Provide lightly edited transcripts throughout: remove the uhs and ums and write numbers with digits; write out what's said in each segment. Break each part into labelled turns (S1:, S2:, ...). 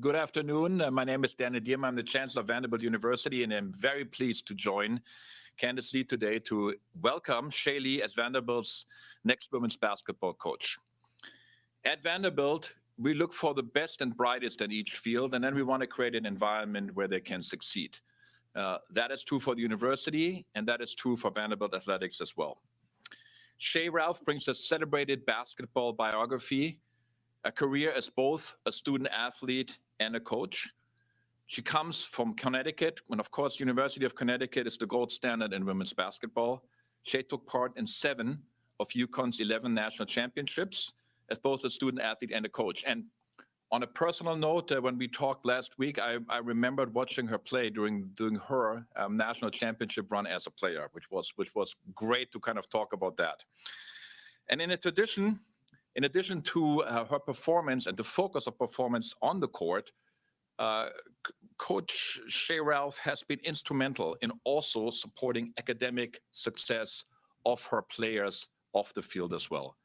S1: Good afternoon. My name is Daniel Dierman. I'm the Chancellor of Vanderbilt University, and I'm very pleased to join Candace Lee today to welcome Shea Lee as Vanderbilt's next women's basketball coach. At Vanderbilt, we look for the best and brightest in each field, and then we want to create an environment where they can succeed. That is true for the university, and that is true for Vanderbilt athletics as well. Shea Ralph brings a celebrated basketball biography, a career as both a student athlete and a coach. She comes from Connecticut, and of course, University of Connecticut is the gold standard in women's basketball. Shea took part in 7 of UConn's 11 national championships as both a student athlete and a coach. And on a personal note, when we talked last week, I remembered watching her play during her national championship run as a player, which was great to kind of talk about that. And in addition to her performance and the focus of performance on the court, Coach Shea Ralph has been instrumental in also supporting academic success of her players off the field as well.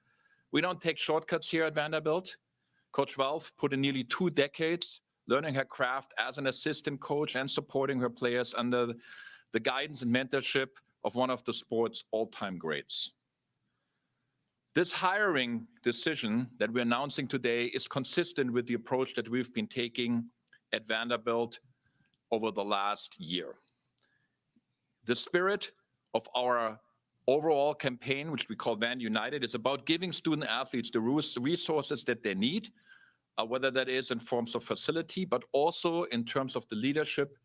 S1: We don't take shortcuts here at Vanderbilt. Coach Ralph put in nearly 2 decades learning her craft as an assistant coach and supporting her players under the guidance and mentorship of one of the sport's all-time greats. This hiring decision that we're announcing today is consistent with the approach that we've been taking at Vanderbilt over the last year. The spirit of our overall campaign, which we call Van United, is about giving student athletes the resources that they need, whether that is in forms of facility, but also in terms of the leadership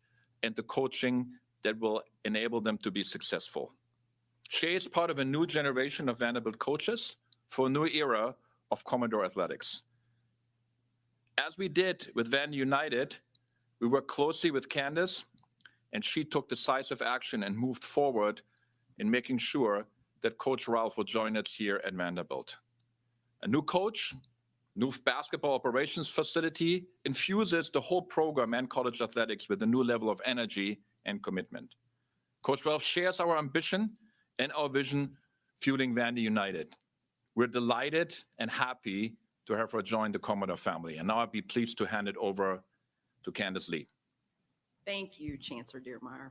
S1: and the coaching that will enable them to be successful. Shea is part of a new generation of Vanderbilt coaches for a new era of Commodore athletics. As we did with Van United, we worked closely with Candace, and she took decisive action and moved forward in making sure that Coach Ralph will join us here at Vanderbilt. A new coach, new basketball operations facility infuses the whole program and college athletics with a new level of energy and commitment. Coach Ralph shares our ambition and our vision, fueling Vandy United. We're delighted and happy to have her join the Commodore family. And now I'd be pleased to hand it over to Candace Lee.
S2: Thank you, Chancellor Dearmeyer.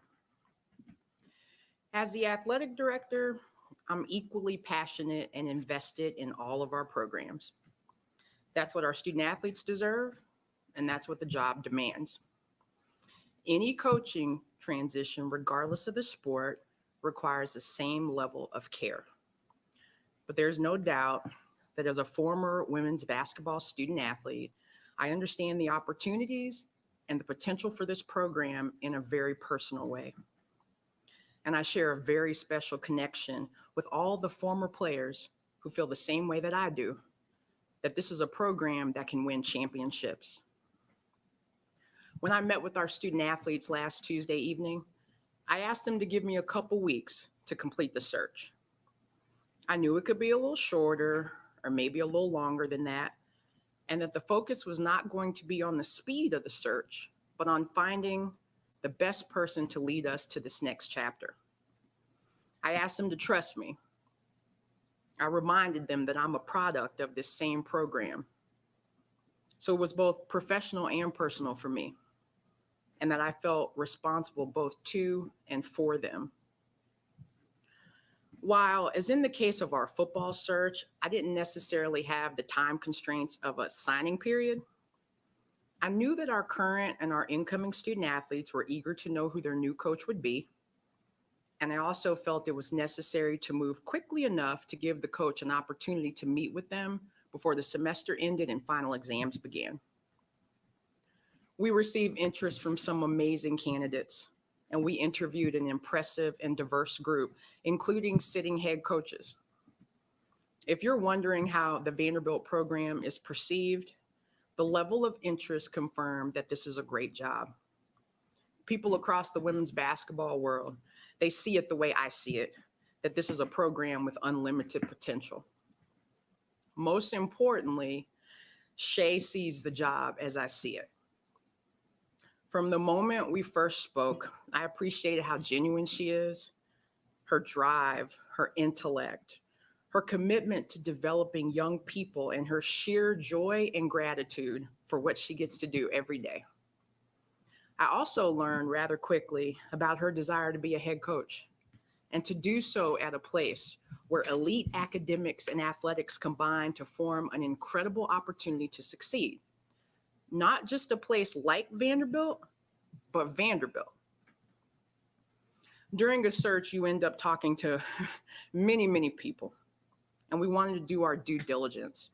S2: As the athletic director, I'm equally passionate and invested in all of our programs. That's what our student athletes deserve, and that's what the job demands. Any coaching transition, regardless of the sport, requires the same level of care. But there's no doubt that as a former women's basketball student athlete, I understand the opportunities and the potential for this program in a very personal way. And I share a very special connection with all the former players who feel the same way that I do, that this is a program that can win championships. When I met with our student athletes last Tuesday evening, I asked them to give me a couple weeks to complete the search. I knew it could be a little shorter or maybe a little longer than that, and that the focus was not going to be on the speed of the search, but on finding the best person to lead us to this next chapter. I asked them to trust me. I reminded them that I'm a product of this same program. So it was both professional and personal for me, and that I felt responsible both to and for them. While, as in the case of our football search, I didn't necessarily have the time constraints of a signing period, I knew that our current and our incoming student athletes were eager to know who their new coach would be. And I also felt it was necessary to move quickly enough to give the coach an opportunity to meet with them before the semester ended and final exams began. We received interest from some amazing candidates, and we interviewed an impressive and diverse group, including sitting head coaches. If you're wondering how the Vanderbilt program is perceived, the level of interest confirmed that this is a great job. People across the women's basketball world, they see it the way I see it, that this is a program with unlimited potential. Most importantly, Shea sees the job as I see it. From the moment we first spoke, I appreciated how genuine she is, her drive, her intellect, her commitment to developing young people, and her sheer joy and gratitude for what she gets to do every day. I also learned rather quickly about her desire to be a head coach and to do so at a place where elite academics and athletics combine to form an incredible opportunity to succeed. Not just a place like Vanderbilt, but Vanderbilt. During a search, you end up talking to many people, and we wanted to do our due diligence.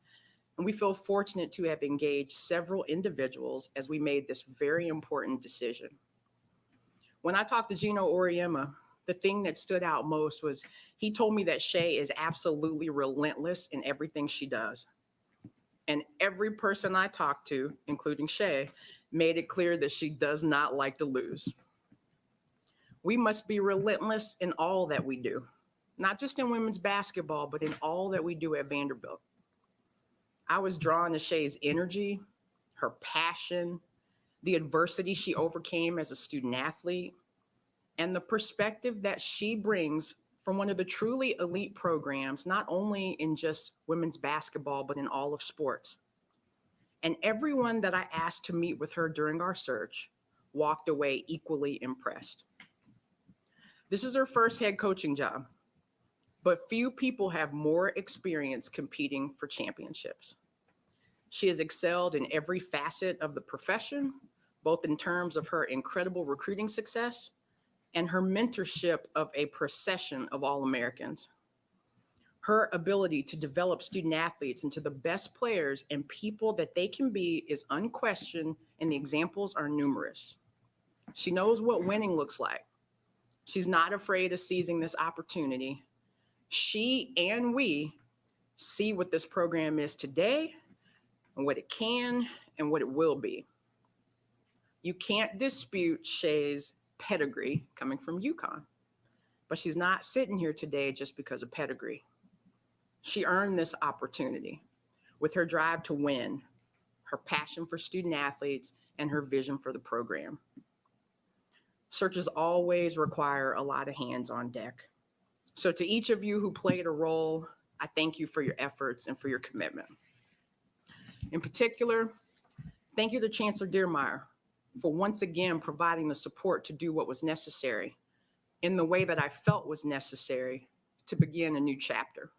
S2: And we feel fortunate to have engaged several individuals as we made this very important decision. When I talked to Gino Oriema, the thing that stood out most was he told me that Shea is absolutely relentless in everything she does. And every person I talked to, including Shea, made it clear that she does not like to lose. We must be relentless in all that we do, not just in women's basketball, but in all that we do at Vanderbilt. I was drawn to Shea's energy, her passion, the adversity she overcame as a student athlete, and the perspective that she brings from one of the truly elite programs, not only in just women's basketball, but in all of sports. And everyone that I asked to meet with her during our search walked away equally impressed. This is her first head coaching job, but few people have more experience competing for championships. She has excelled in every facet of the profession, both in terms of her incredible recruiting success and her mentorship of a procession of All-Americans. Her ability to develop student athletes into the best players and people that they can be is unquestioned, and the examples are numerous. She knows what winning looks like. She's not afraid of seizing this opportunity. She and we see what this program is today and what it can and what it will be. You can't dispute Shea's pedigree coming from UConn, but she's not sitting here today just because of pedigree. She earned this opportunity with her drive to win, her passion for student athletes, and her vision for the program. Searches always require a lot of hands on deck. So to each of you who played a role, I thank you for your efforts and for your commitment. In particular, thank you to Chancellor Dearmeyer for once again providing the support to do what was necessary in the way that I felt was necessary to begin a new chapter.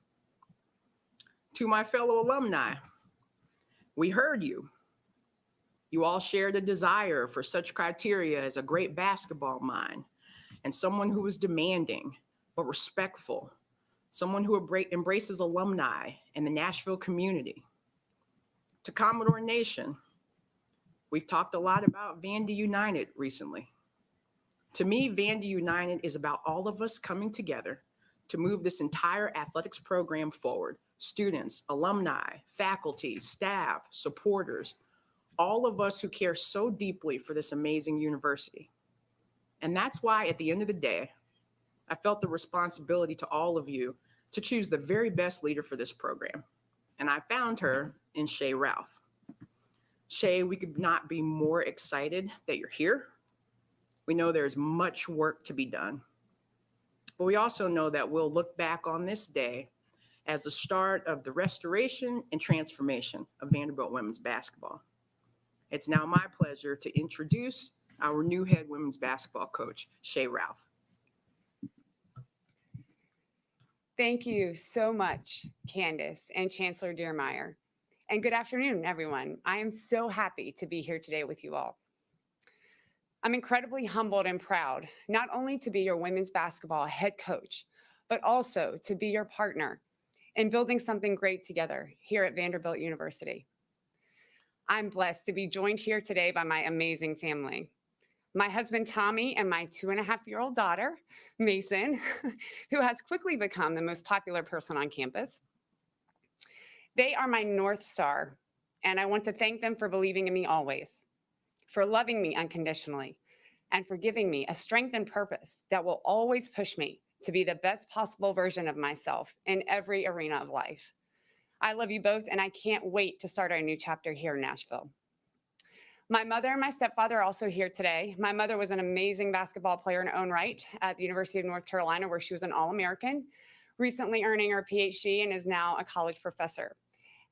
S2: To my fellow alumni, we heard you. You all shared a desire for such criteria as a great basketball mind and someone who was demanding but respectful, someone who embraces alumni and the Nashville community. To Commodore Nation, we've talked a lot about Vandy United recently. To me, Vandy United is about all of us coming together to move this entire athletics program forward. Students, alumni, faculty, staff, supporters, all of us who care so deeply for this amazing university. And that's why at the end of the day, I felt the responsibility to all of you to choose the very best leader for this program. And I found her in Shea Ralph. Shea, we could not be more excited that you're here. We know there's much work to be done, but we also know that we'll look back on this day as the start of the restoration and transformation of Vanderbilt women's basketball. It's now my pleasure to introduce our new head women's basketball coach, Shea Ralph.
S3: Thank you so much, Candace and Chancellor Dearmeyer. And good afternoon, everyone. I am so happy to be here today with you all. I'm incredibly humbled and proud, not only to be your women's basketball head coach, but also to be your partner in building something great together here at Vanderbilt University. I'm blessed to be joined here today by my amazing family. My husband, Tommy, and my 2.5-year-old daughter, Mason, who has quickly become the most popular person on campus. They are my North Star, and I want to thank them for believing in me always, for loving me unconditionally, and for giving me a strength and purpose that will always push me to be the best possible version of myself in every arena of life. I love you both, and I can't wait to start our new chapter here in Nashville. My mother and my stepfather are also here today. My mother was an amazing basketball player in her own right at the University of North Carolina, where she was an All-American, recently earning her PhD and is now a college professor.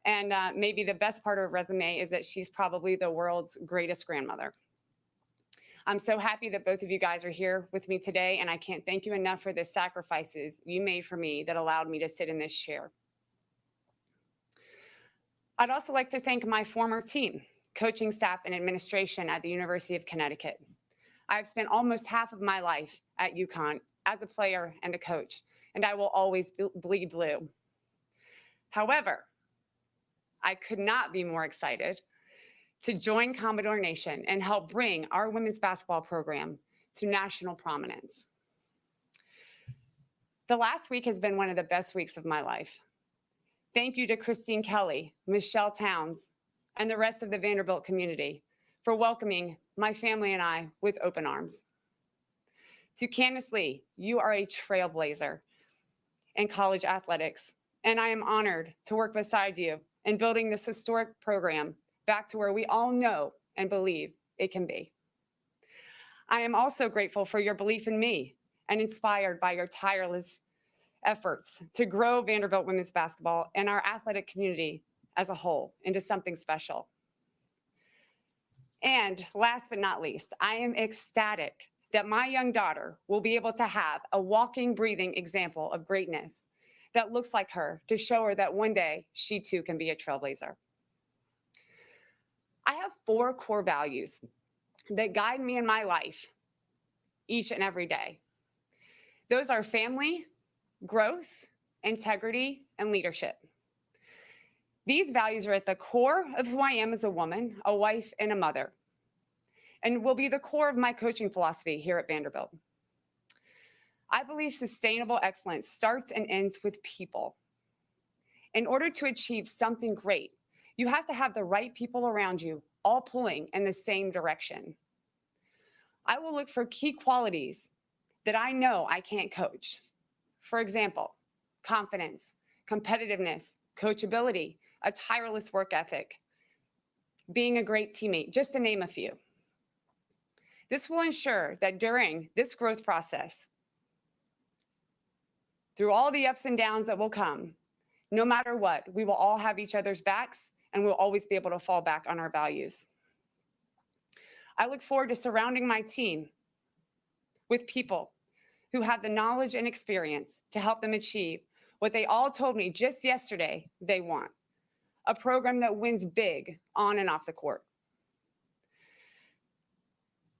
S3: And maybe the best part of her resume is that she's probably the world's greatest grandmother. I'm so happy that both of you guys are here with me today, and I can't thank you enough for the sacrifices you made for me that allowed me to sit in this chair. I'd also like to thank my former team, coaching staff and administration at the University of Connecticut. I've spent almost half of my life at UConn as a player and a coach, and I will always bleed blue. However, I could not be more excited to join Commodore Nation and help bring our women's basketball program to national prominence. The last week has been one of the best weeks of my life. Thank you to Christine Kelly, Michelle Towns, and the rest of the Vanderbilt community for welcoming my family and I with open arms. To Candace Lee, you are a trailblazer in college athletics, and I am honored to work beside you in building this historic program back to where we all know and believe it can be. I am also grateful for your belief in me and inspired by your tireless efforts to grow Vanderbilt women's basketball and our athletic community as a whole into something special. And last but not least, I am ecstatic that my young daughter will be able to have a walking, breathing example of greatness that looks like her to show her that one day she too can be a trailblazer. I have 4 core values that guide me in my life each and every day. Those are family, growth, integrity, and leadership. These values are at the core of who I am as a woman, a wife, and a mother, and will be the core of my coaching philosophy here at Vanderbilt. I believe sustainable excellence starts and ends with people. In order to achieve something great, you have to have the right people around you, all pulling in the same direction. I will look for key qualities that I know I can't coach. For example, confidence, competitiveness, coachability, a tireless work ethic, being a great teammate, just to name a few. This will ensure that during this growth process, through all the ups and downs that will come, no matter what, we will all have each other's backs and we'll always be able to fall back on our values. I look forward to surrounding my team with people who have the knowledge and experience to help them achieve what they all told me just yesterday they want, a program that wins big on and off the court.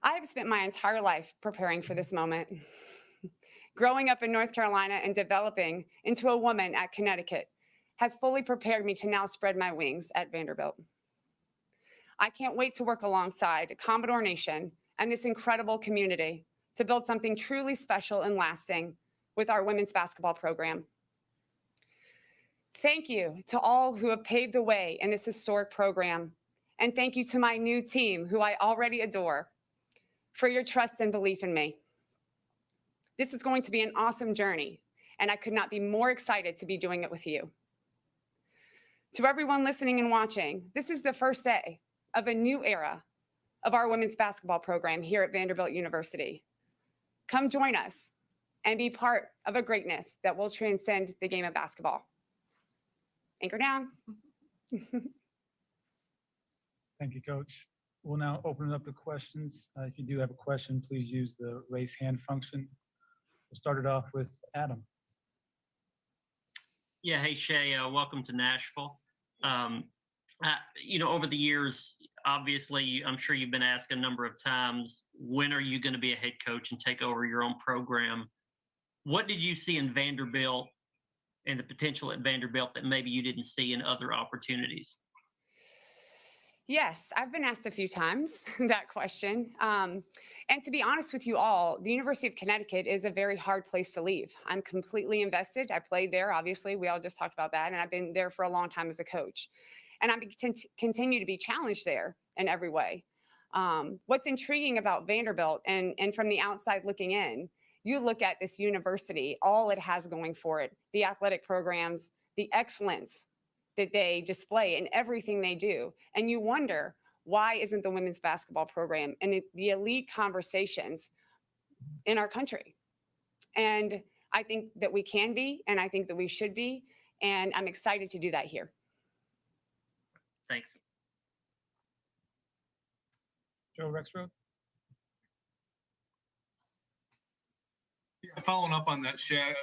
S3: I have spent my entire life preparing for this moment. Growing up in North Carolina and developing into a woman at Connecticut has fully prepared me to now spread my wings at Vanderbilt. I can't wait to work alongside Commodore Nation and this incredible community to build something truly special and lasting with our women's basketball program. Thank you to all who have paved the way in this historic program. And thank you to my new team, who I already adore, for your trust and belief in me. This is going to be an awesome journey, and I could not be more excited to be doing it with you. To everyone listening and watching, this is the first day of a new era of our women's basketball program here at Vanderbilt University. Come join us and be part of a greatness that will transcend the game of basketball. Anchor down.
S4: Thank you, Coach. We'll now open it up to questions. If you do have a question, please use the raise hand function. We'll start it off with Adam.
S5: Yeah, hey Shea, welcome to Nashville. Over the years, obviously, I'm sure you've been asked a number of times, when are you going to be a head coach and take over your own program? What did you see in Vanderbilt and the potential at Vanderbilt that maybe you didn't see in other opportunities?
S3: Yes, I've been asked a few times that question. And to be honest with you all, the University of Connecticut is a very hard place to leave. I'm completely invested. I played there, obviously. We all just talked about that. And I've been there for a long time as a coach. And I continue to be challenged there in every way. What's intriguing about Vanderbilt, and from the outside looking in, you look at this university, all it has going for it, the athletic programs, the excellence that they display in everything they do. And you wonder, why isn't the women's basketball program in the elite conversations in our country? And I think that we can be, and I think that we should be, and I'm excited to do that here.
S5: Thanks.
S4: Joe Rexroth?
S6: Yeah, following up on that, Shea,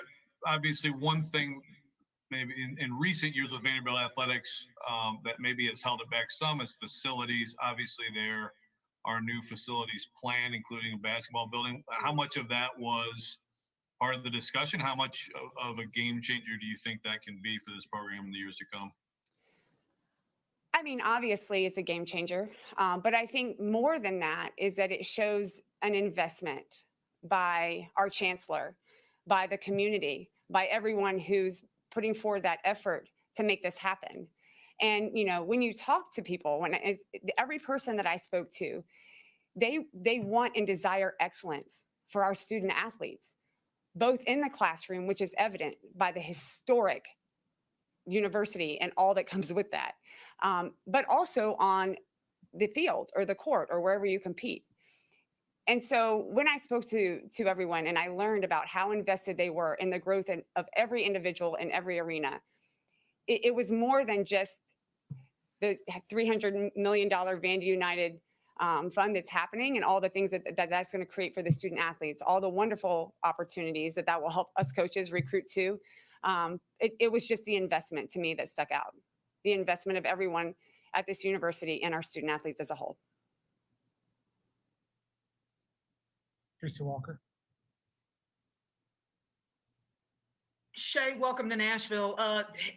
S6: obviously one thing maybe in recent years with Vanderbilt athletics that maybe has held it back some is facilities. Obviously, there are new facilities planned, including a basketball building. How much of that was part of the discussion? How much of a game changer do you think that can be for this program in the years to come?
S3: I mean, obviously, it's a game changer. But I think more than that is that it shows an investment by our chancellor, by the community, by everyone who's putting forward that effort to make this happen. And, you know, when you talk to people, every person that I spoke to, they want and desire excellence for our student athletes, both in the classroom, which is evident by the historic university and all that comes with that, but also on the field or the court or wherever you compete. And so when I spoke to everyone and I learned about how invested they were in the growth of every individual in every arena, it was more than just the $300 million Vandy United fund that's happening and all the things that's going to create for the student athletes, all the wonderful opportunities that will help us coaches recruit to. It was just the investment to me that stuck out, the investment of everyone at this university and our student athletes as a whole.
S4: Tracy Walker?
S7: Shea, welcome to Nashville.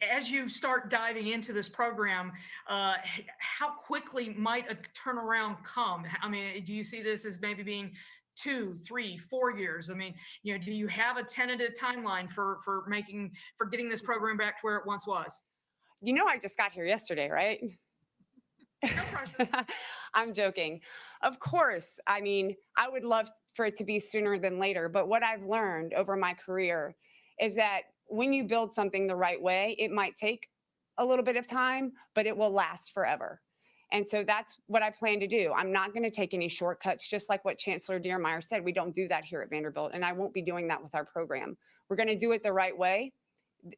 S7: As you start diving into this program, how quickly might a turnaround come? I mean, do you see this as maybe being 2, 3, 4 years? I mean, you know, do you have a tentative timeline for getting this program back to where it once was?
S3: You know, I just got here yesterday, right?
S7: No pressure.
S3: I'm joking. Of course, I mean, I would love for it to be sooner than later, but what I've learned over my career is that when you build something the right way, it might take a little bit of time, but it will last forever. And so that's what I plan to do. I'm not going to take any shortcuts, just like what Chancellor Diermeyer said. We don't do that here at Vanderbilt, and I won't be doing that with our program. We're going to do it the right way.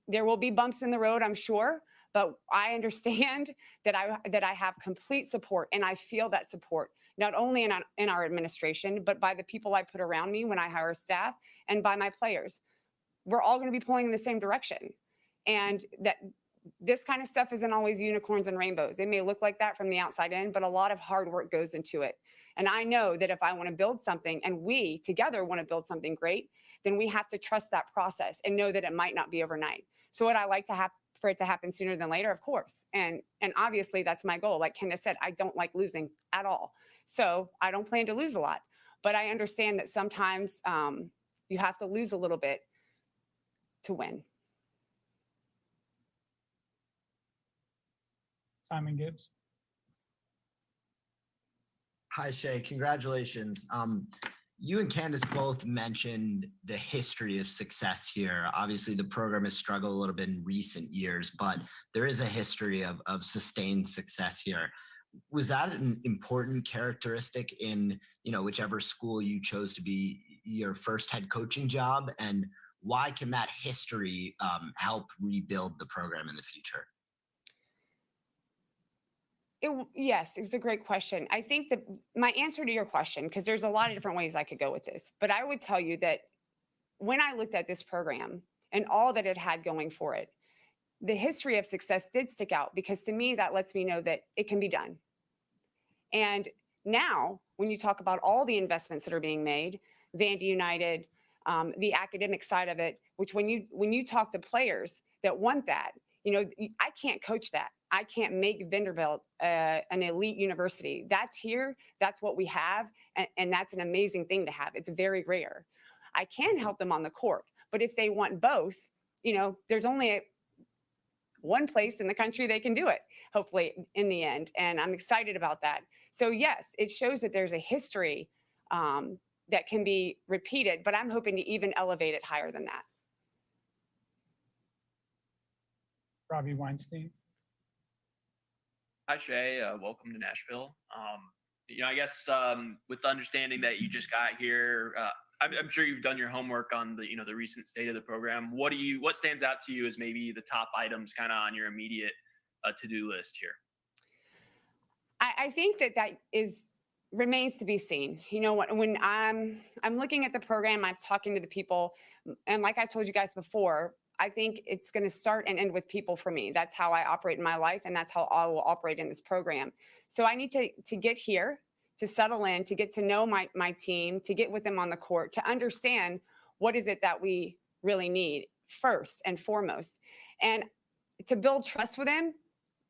S3: There will be bumps in the road, I'm sure, but I understand that I have complete support, and I feel that support, not only in our administration, but by the people I put around me when I hire staff and by my players. We're all going to be pulling in the same direction. And that this kind of stuff isn't always unicorns and rainbows. It may look like that from the outside in, but a lot of hard work goes into it. And I know that if I want to build something and we together want to build something great, then we have to trust that process and know that it might not be overnight. So would I like to for it to happen sooner than later? Of course. And obviously that's my goal. Like Kendra said, I don't like losing at all. So I don't plan to lose a lot, but I understand that sometimes you have to lose a little bit to win.
S4: Simon Gibbs?
S8: Hi, Shea. Congratulations. You and Candace both mentioned the history of success here. Obviously, the program has struggled a little bit in recent years, but there is a history of sustained success here. Was that an important characteristic in, you know, whichever school you chose to be your first head coaching job? And why can that history help rebuild the program in the future?
S3: Yes, it's a great question. I think that my answer to your question, because there's a lot of different ways I could go with this, but I would tell you that when I looked at this program and all that it had going for it, the history of success did stick out, because to me, that lets me know that it can be done. And now, when you talk about all the investments that are being made, Vandy United, the academic side of it, which when you talk to players that want that, you know, I can't coach that. I can't make Vanderbilt an elite university. That's here. That's what we have. And that's an amazing thing to have. It's very rare. I can help them on the court. But if they want both, you know, there's only one place in the country they can do it, hopefully, in the end. And I'm excited about that. So, yes, it shows that there's a history that can be repeated, but I'm hoping to even elevate it higher than that.
S4: Robbie Weinstein?
S9: Hi, Shea. Welcome to Nashville. You know, I guess with the understanding that you just got here, I'm sure you've done your homework on the, you know, the recent state of the program. What stands out to you as maybe the top items kind of on your immediate to-do list here?
S3: I think that remains to be seen. You know, when I'm looking at the program, I'm talking to the people, and like I told you guys before, I think it's going to start and end with people for me. That's how I operate in my life, and that's how I will operate in this program. So I need to get here, to settle in, to get to know my team, to get with them on the court, to understand what is it that we really need first and foremost, and to build trust with them.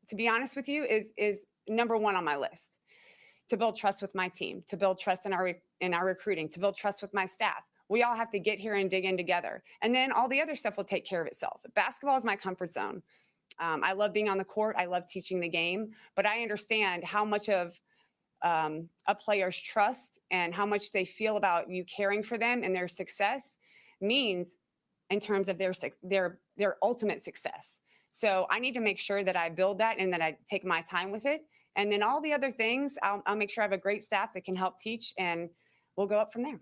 S3: To be honest with you, is number one on my list. To build trust with my team, to build trust in our recruiting, to build trust with my staff. We all have to get here and dig in together. And then all the other stuff will take care of itself. Basketball is my comfort zone. I love being on the court. I love teaching the game, but I understand how much of a player's trust and how much they feel about you caring for them and their success means in terms of their ultimate success. So I need to make sure that I build that and that I take my time with it. And then all the other things, I'll make sure I have a great staff that can help teach, and we'll go up from there.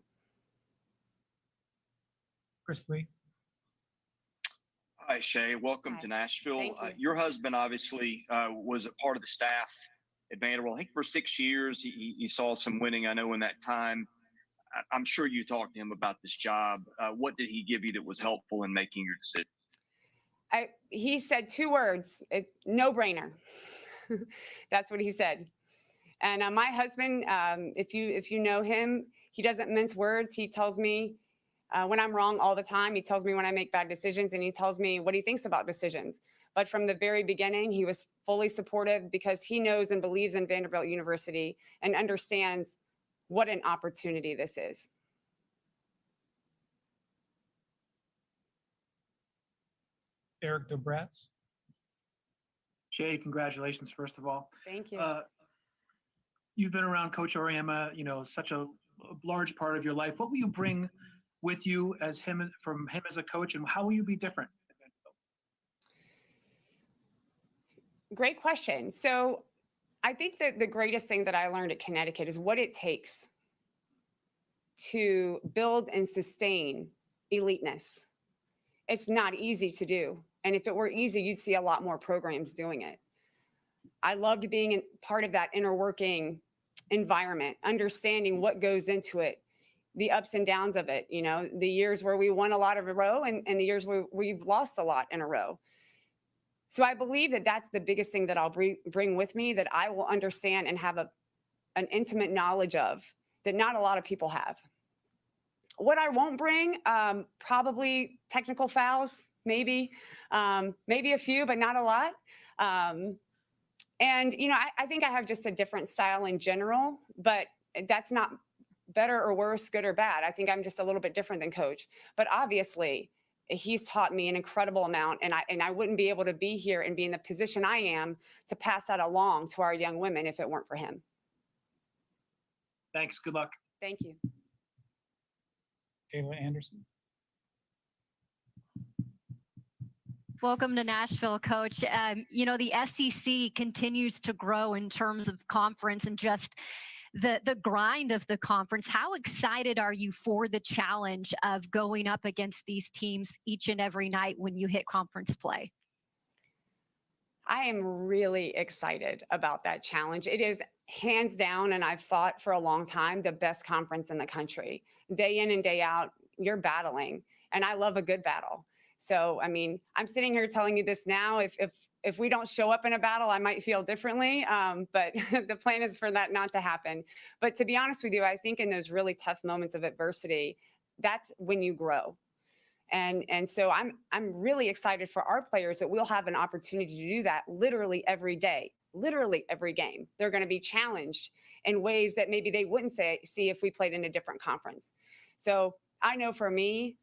S4: Chris Lee.
S10: Hi, Shea. Welcome
S3: Hi.
S10: to Nashville.
S3: Thank you.
S10: Your husband obviously was a part of the staff at Vanderbilt. I think for 6 years, he saw some winning. I know in that time, I'm sure you talked to him about this job. What did he give you that was helpful in making your decision?
S3: He said 2 words, no brainer. That's what he said. And my husband, if you know him, he doesn't mince words. He tells me when I'm wrong all the time. He tells me when I make bad decisions, and he tells me what he thinks about decisions. But from the very beginning, he was fully supportive because he knows and believes in Vanderbilt University and understands what an opportunity this is.
S4: Eric DeBratz.
S11: Shea, congratulations, first of all.
S3: Thank you.
S11: You've been around Coach Auriemma, such a large part of your life. What will you bring with you from him as a coach, and how will you be different?
S3: Great question. So I think that the greatest thing that I learned at Connecticut is what it takes to build and sustain eliteness. It's not easy to do. And if it were easy, you'd see a lot more programs doing it. I loved being part of that inner working environment, understanding what goes into it, the ups and downs of it, the years where we won a lot in a row and the years where we've lost a lot in a row. So I believe that that's the biggest thing that I'll bring with me, that I will understand and have an intimate knowledge of that not a lot of people have. What I won't bring, probably technical fouls, maybe a few, but not a lot. And, I think I have just a different style in general, but that's not better or worse, good or bad. I think I'm just a little bit different than Coach. But obviously, he's taught me an incredible amount, and I wouldn't be able to be here and be in the position I am to pass that along to our young women if it weren't for him.
S11: Thanks. Good luck.
S3: Thank you.
S4: Kayla Anderson.
S12: Welcome to Nashville, Coach. The SEC continues to grow in terms of conference and just the grind of the conference. How excited are you for the challenge of going up against these teams each and every night when you hit conference play?
S3: I am really excited about that challenge. It is hands down, and I've thought for a long time, the best conference in the country. Day in and day out, you're battling, and I love a good battle. So, I'm sitting here telling you this now. If we don't show up in a battle, I might feel differently, but the plan is for that not to happen. But to be honest with you, I think in those really tough moments of adversity, that's when you grow. And so I'm really excited for our players that we'll have an opportunity to do that literally every day, literally every game. They're going to be challenged in ways that maybe they wouldn't see if we played in a different conference. So I know for me,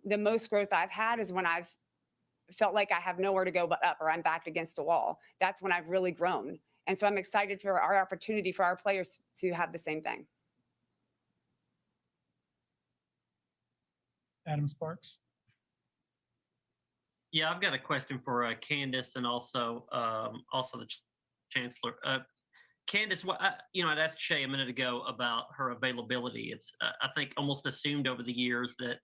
S3: the most growth I've had is when I've felt like I have nowhere to go but up, or I'm backed against a wall. That's when I've really grown. And so I'm excited for our opportunity for our players to have the same thing.
S4: Adam Sparks.
S5: Yeah, I've got a question for Candace and also the Chancellor. Candace, I'd asked Shea a minute ago about her availability. It's I think almost assumed over the years that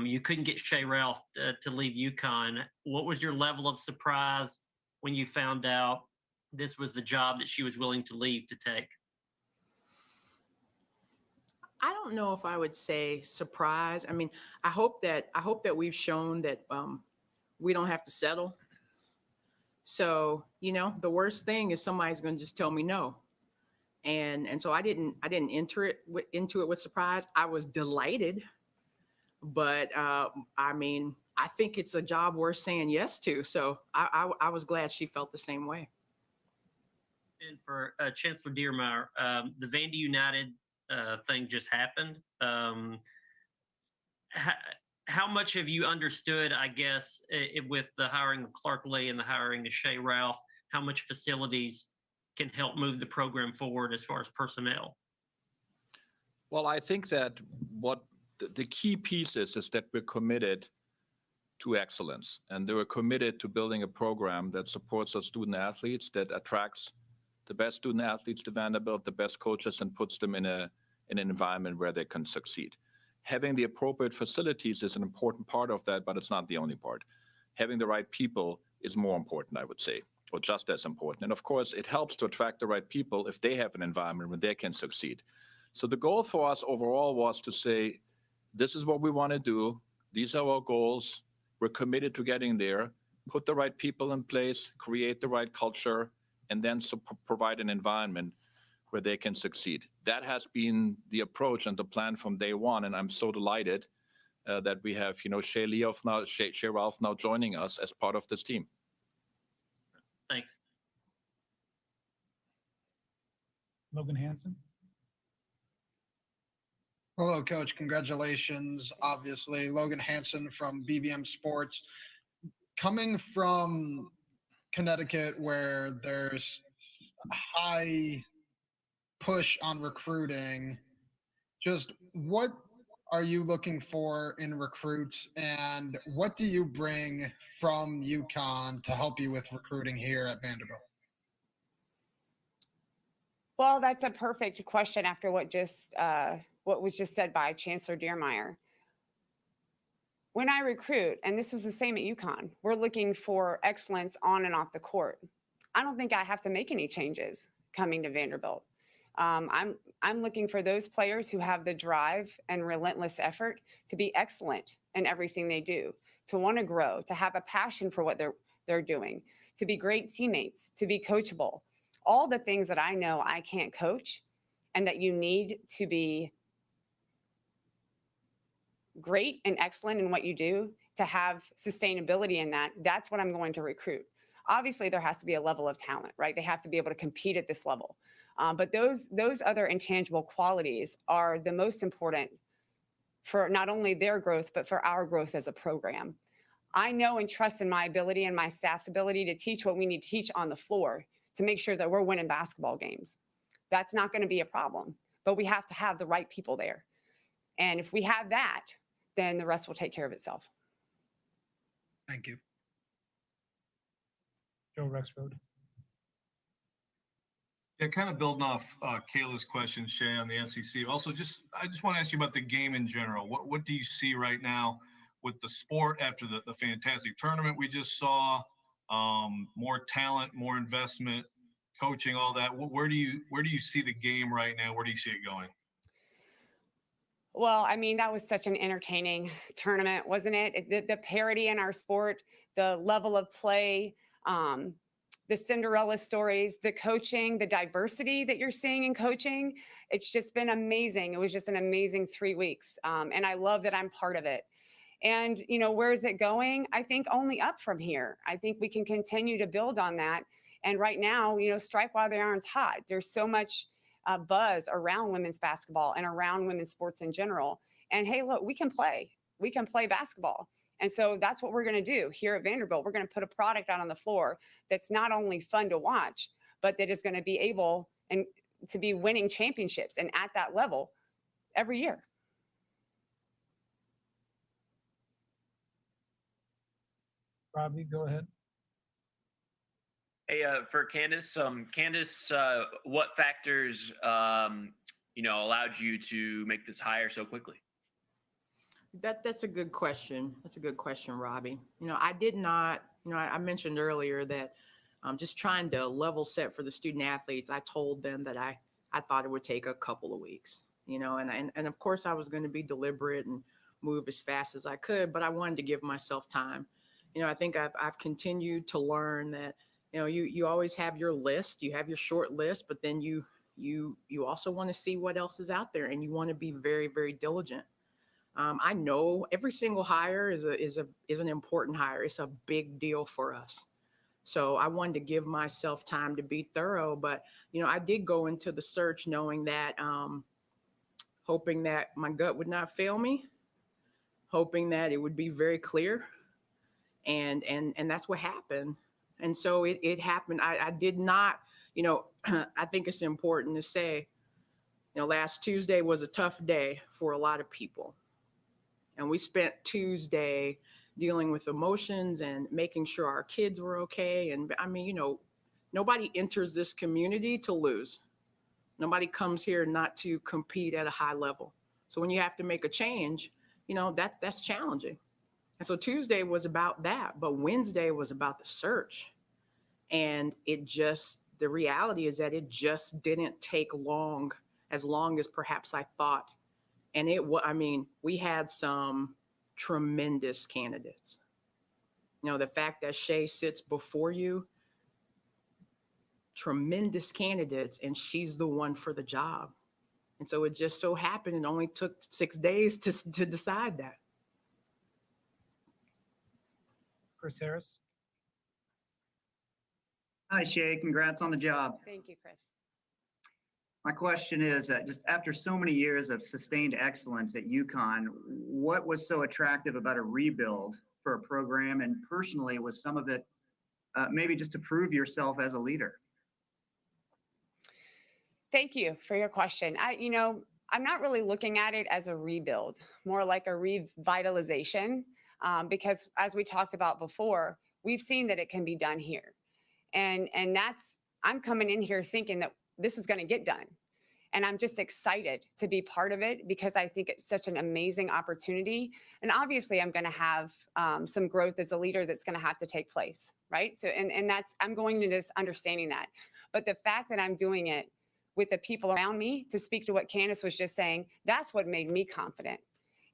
S5: you couldn't get Shea Ralph to leave UConn. What was your level of surprise when you found out? this was the job that she was willing to leave to take?
S2: I don't know if I would say surprise. I mean, I hope that we've shown that we don't have to settle. So, the worst thing is somebody's going to just tell me no. And so I didn't enter into it with surprise. I was delighted, but I mean, I think it's a job worth saying yes to. So I was glad she felt the same way.
S5: And for Chancellor Dearmeyer, the Vandy United thing just happened. How much have you understood, I guess, with the hiring of Clark Lee and the hiring of Shea Ralph, how much facilities can help move the program forward as far as personnel?
S1: Well, I think that what the key piece is that we're committed to excellence, and we're committed to building a program that supports our student athletes, that attracts the best student athletes to Vanderbilt, the best coaches, and puts them in an environment where they can succeed. Having the appropriate facilities is an important part of that, but it's not the only part. Having the right people is more important, I would say, or just as important. And of course, it helps to attract the right people if they have an environment where they can succeed. So the goal for us overall was to say, this is what we want to do. These are our goals. We're committed to getting there. Put the right people in place, create the right culture, and then provide an environment where they can succeed. That has been the approach and the plan from day one, and I'm so delighted that we have, Shea Ralph now joining us as part of this team.
S5: Thanks.
S4: Logan Hansen.
S13: Hello, Coach. Congratulations. Obviously, Logan Hansen from BVM Sports. Coming from Connecticut, where there's a high push on recruiting, just what are you looking for in recruits, and what do you bring from UConn to help you with recruiting here at Vanderbilt?
S3: Well, that's a perfect question after what was just said by Chancellor Dearmeyer. When I recruit, and this was the same at UConn, we're looking for excellence on and off the court. I don't think I have to make any changes coming to Vanderbilt. I'm looking for those players who have the drive and relentless effort to be excellent in everything they do, to want to grow, to have a passion for what they're doing, to be great teammates, to be coachable. All the things that I know I can't coach and that you need to be great and excellent in what you do, to have sustainability in that, that's what I'm going to recruit. Obviously, there has to be a level of talent, right? They have to be able to compete at this level. But those other intangible qualities are the most important for not only their growth, but for our growth as a program. I know and trust in my ability and my staff's ability to teach what we need to teach on the floor to make sure that we're winning basketball games. That's not going to be a problem, but we have to have the right people there. And if we have that, then the rest will take care of itself.
S13: Thank you.
S4: Joe Rexrode.
S6: Yeah, kind of building off Kayla's question, Shea, on the SEC. Also, I just want to ask you about the game in general. What do you see right now with the sport after the fantastic tournament we just saw? More talent, more investment, coaching, all that. Where do you see the game right now? Where do you see it going?
S3: Well, I mean, that was such an entertaining tournament, wasn't it? The parity in our sport, the level of play, the Cinderella stories, the coaching, the diversity that you're seeing in coaching. It's just been amazing. It was just an amazing 3 weeks. And I love that I'm part of it. And, where is it going? I think only up from here. I think we can continue to build on that. And right now, strike while the iron's hot. There's so much buzz around women's basketball and around women's sports in general. And hey, look, we can play basketball. And so that's what we're going to do here at Vanderbilt. We're going to put a product out on the floor that's not only fun to watch, but that is going to be able and to be winning championships and at that level every year.
S4: Robbie, go ahead.
S9: Hey, for Candace, what factors, allowed you to make this hire so quickly?
S2: That's a good question. That's a good question, Robbie. I did not, I mentioned earlier that just trying to level set for the student athletes. I told them that I thought it would take a couple of weeks, and of course I was going to be deliberate and move as fast as I could, but I wanted to give myself time. I think I've continued to learn that, you always have your list, you have your short list, but then you also want to see what else is out there, and you want to be very, very diligent. I know every single hire is an important hire. It's a big deal for us. So I wanted to give myself time to be thorough, but I did go into the search knowing that, hoping that my gut would not fail me, hoping that it would be very clear, and that's what happened. And so it happened. I did not, I think it's important to say, last Tuesday was a tough day for a lot of people. And we spent Tuesday dealing with emotions and making sure our kids were okay. And I mean, nobody enters this community to lose. Nobody comes here not to compete at a high level. So when you have to make a change, that's challenging. And so Tuesday was about that, but Wednesday was about the search. And the reality is that it just didn't take as long as perhaps I thought. And we had some tremendous candidates. The fact that Shea sits before you, tremendous candidates, and she's the one for the job. And so it just so happened it only took 6 days to decide that.
S4: Chris Harris.
S14: Hi, Shea. Congrats on the job.
S3: Thank you, Chris.
S14: My question is, just after so many years of sustained excellence at UConn, what was so attractive about a rebuild for a program? And personally, was some of it maybe just to prove yourself as a leader?
S3: Thank you for your question. I'm not really looking at it as a rebuild, more like a revitalization, because as we talked about before, we've seen that it can be done here. And I'm coming in here thinking that this is going to get done. And I'm just excited to be part of it because I think it's such an amazing opportunity. And obviously I'm going to have some growth as a leader that's going to have to take place, right? So, and I'm going into this understanding that. But the fact that I'm doing it with the people around me, to speak to what Candace was just saying, that's what made me confident,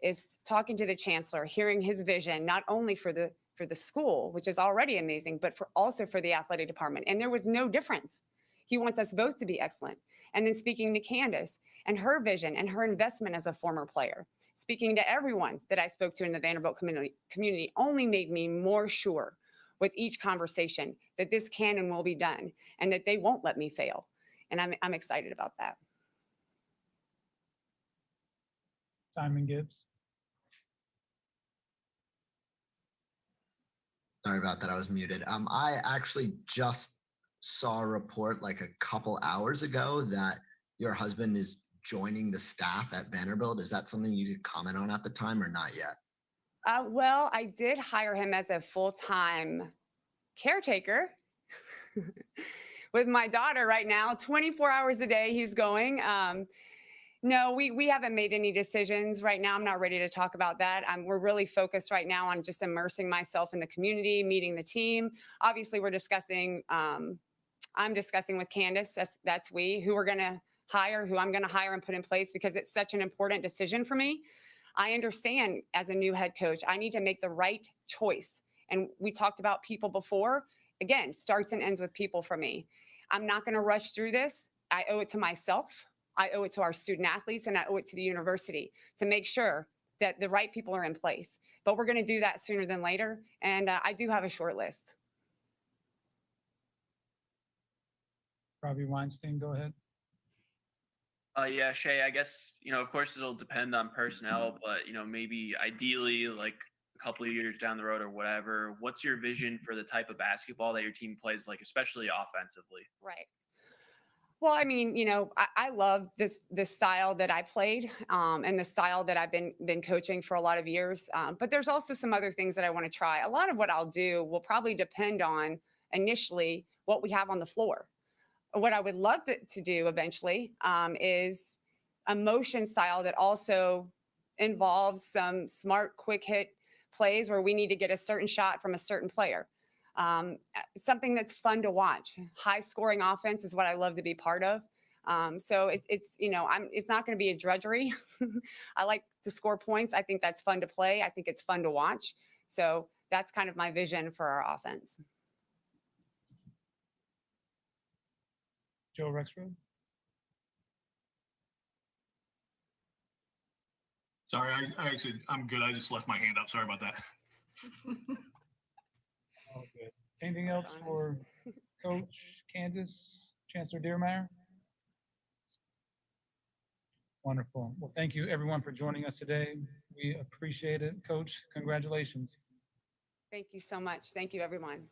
S3: is talking to the chancellor, hearing his vision, not only for the school, which is already amazing, but also for the athletic department. And there was no difference. He wants us both to be excellent. And then speaking to Candace and her vision and her investment as a former player, speaking to everyone that I spoke to in the Vanderbilt community only made me more sure with each conversation that this can and will be done and that they won't let me fail. And I'm excited about that.
S4: Simon Gibbs.
S8: Sorry about that. I was muted. I actually just saw a report like a couple hours ago that your husband is joining the staff at Vanderbilt. Is that something you could comment on at the time or not yet?
S3: Well, I did hire him as a full-time caretaker with my daughter right now, 24 hours a day he's going. No, we haven't made any decisions right now. I'm not ready to talk about that. We're really focused right now on just immersing myself in the community, meeting the team. Obviously, we're discussing, I'm discussing with Candace, that's who we're going to hire, who I'm going to hire and put in place because it's such an important decision for me. I understand as a new head coach, I need to make the right choice. And we talked about people before. Again, starts and ends with people for me. I'm not going to rush through this. I owe it to myself. I owe it to our student athletes, and I owe it to the university to make sure that the right people are in place. But we're going to do that sooner than later. And I do have a short list.
S4: Robbie Weinstein, go ahead.
S9: Yeah, Shea, I guess, of course it'll depend on personnel, but, maybe ideally like a couple of years down the road or whatever, what's your vision for the type of basketball that your team plays, like, especially offensively?
S3: Right. Well, I mean, I love this style that I played and the style that I've been coaching for a lot of years. But there's also some other things that I want to try. A lot of what I'll do will probably depend on initially what we have on the floor. What I would love to do eventually is a motion style that also involves some smart, quick hit plays where we need to get a certain shot from a certain player. something that's fun to watch. High scoring offense is what I love to be part of. So it's it's not going to be a drudgery. I like to score points. I think that's fun to play. I think it's fun to watch. So that's kind of my vision for our offense.
S4: Joe Rexrode.
S6: Sorry, I'm good. I just left my hand up. Sorry about that.
S4: All good. Anything else for Coach Candace, Chancellor Dearmeyer? Wonderful. Well, thank you everyone for joining us today. We appreciate it. Coach, congratulations.
S3: Thank you so much. Thank you, everyone.